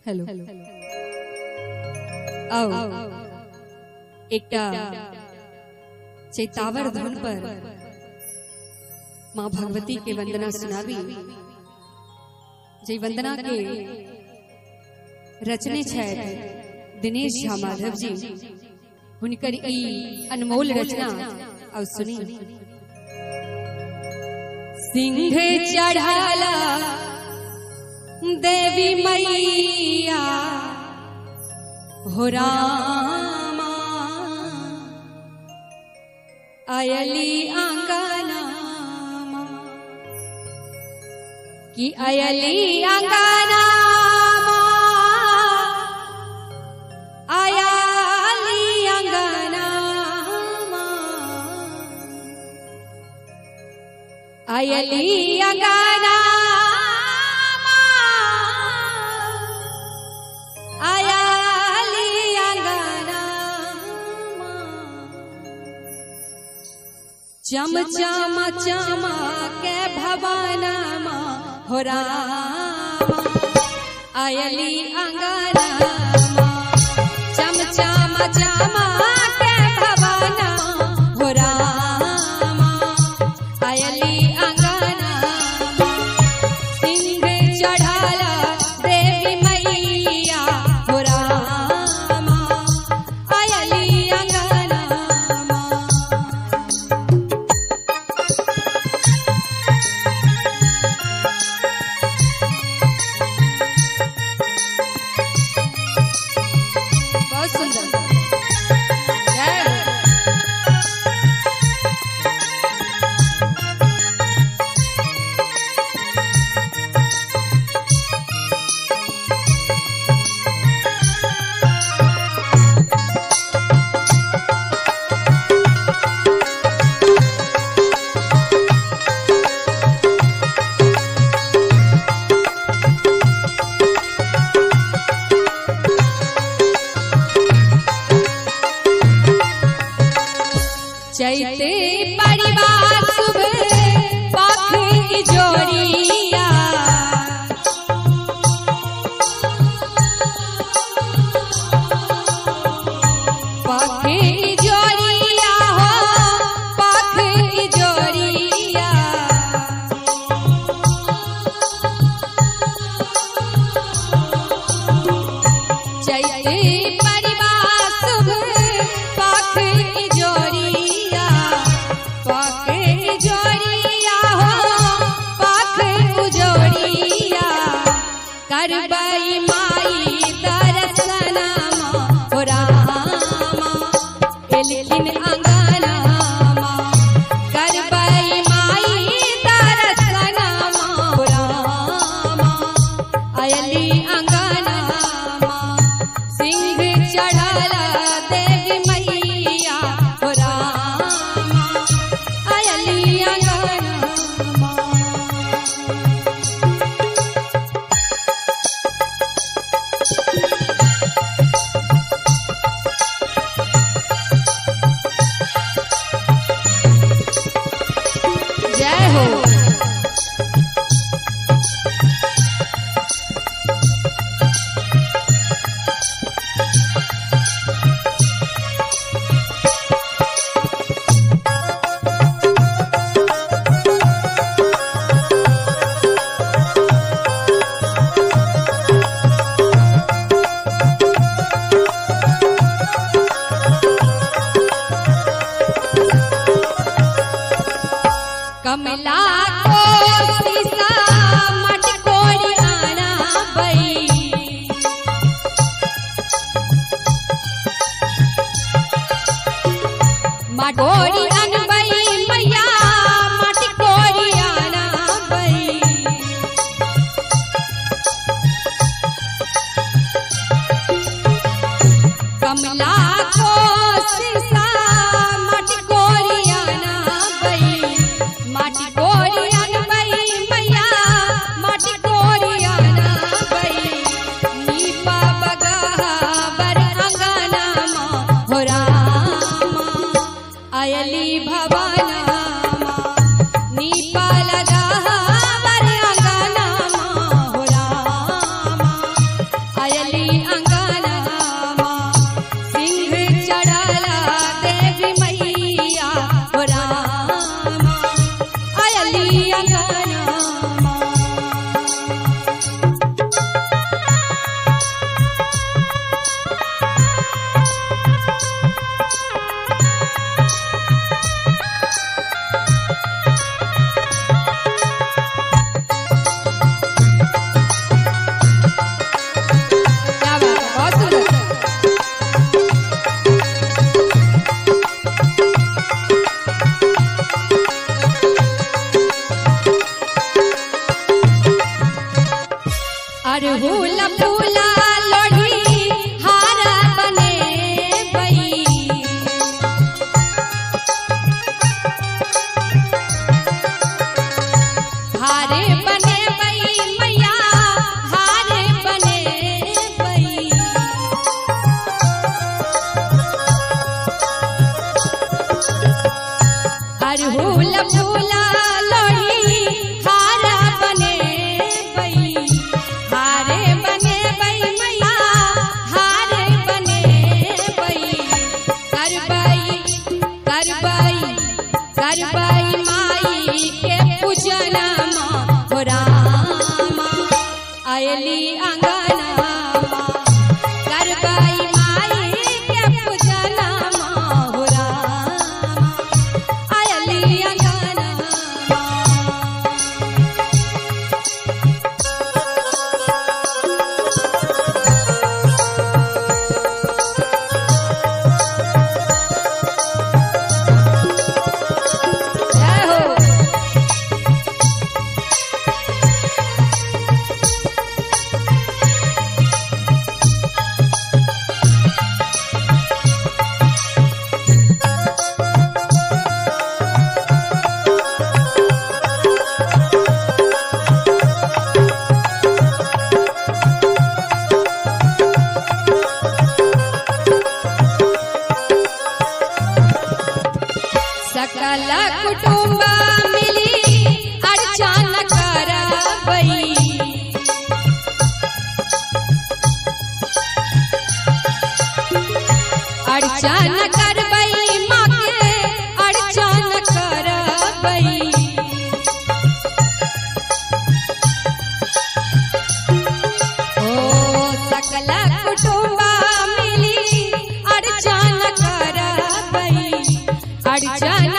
Hello आओ एकटा चैतावर धुन पर माँ भगवती के वंदना सुनावी। जय वंदना के रचने छथि दिनेश झा माधव जी। हुनकर ई अनमोल रचना और सुनी। सिंह चढ़ाला देवी मैया हो रामा अयली आंगनामा कि अयली आंगनामा अयली आंगनामा अयली आंगनामा चम चम चमा के भवानमा हो रामा अयली अंगनामा चम चम चमा के भवाना हो रामा अयली अंगनामा सिंह चढ़ाला देवी मैया हो रामा अयली अंगनामा। चैते परिवार सुबह पाख की जोड़िया पाख की जोड़िया हो पाख की जोड़िया चैते परिवार सुबह पाख की जोड़िया करबई माई दर्शनमा हो रामा एलिन अंगनामा करबई माई दर्शनमा हो रामा अयली अंगनामा सिंह चढ़ाला देवी मैया हो रामा अयली अंगनामा। जय हो कमला को सीसा मटकोरी आना बई मटकोरी अनबई मैया मटकोरी आना बई कमला को सीसा मटकोरी आना बई माटी कोरियान बई मैया माटी कोरियान बई नीपा बगावर अंगनामा हो रामा अयली भवानामा नीपा लगावर अंगनामा हो रामा अयली अंगनामा सिंह चढ़ला देवी मैया हो रामा अयली अंगनामा। अरहुल फूला लोढ़ी हार बने बई हारे बने बई मैया हारे बने बई। अरहुल फूला लोढ़ी हार बने बई हारे बने बई मैया हारे बने बई। करबई माई के पूजनमा हो रामा अयली अंगनामा करबई माई के पूजनमा हो रामा अयली अंगनामा। सकल कुटुंब मिली अर्चन करबई अर्चन करबई माँ के अर्चन करबई। ओ सकल कुटुंब मिली अर्चन करबई अर्चन